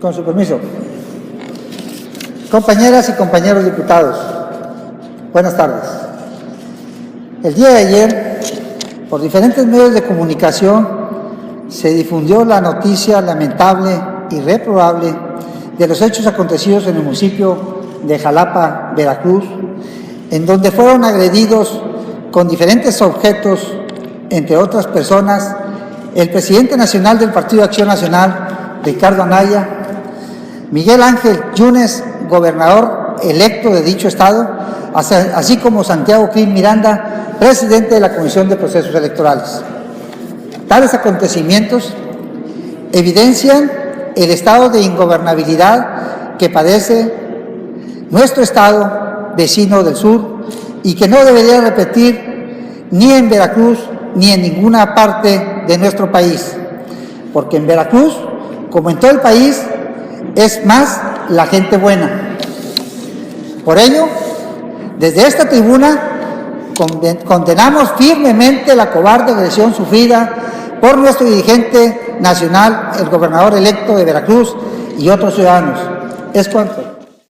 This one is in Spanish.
Con su permiso. Compañeras y compañeros diputados, buenas tardes. El día de ayer, por diferentes medios de comunicación, se difundió la noticia lamentable y reprobable de los hechos acontecidos en el municipio de Jalapa, Veracruz, en donde fueron agredidos con diferentes objetos, entre otras personas, el presidente nacional del Partido de Acción Nacional, Ricardo Anaya, Miguel Ángel Yunes, gobernador electo de dicho estado, así como Santiago Krill Miranda, presidente de la Comisión de Procesos Electorales. Tales acontecimientos evidencian el estado de ingobernabilidad que padece nuestro estado vecino del sur y que no debería repetir ni en Veracruz ni en ninguna parte de nuestro país, porque en Veracruz, como en todo el país, es más la gente buena. Por ello, desde esta tribuna condenamos firmemente la cobarde agresión sufrida por nuestro dirigente nacional, el gobernador electo de Veracruz y otros ciudadanos. Es cuanto.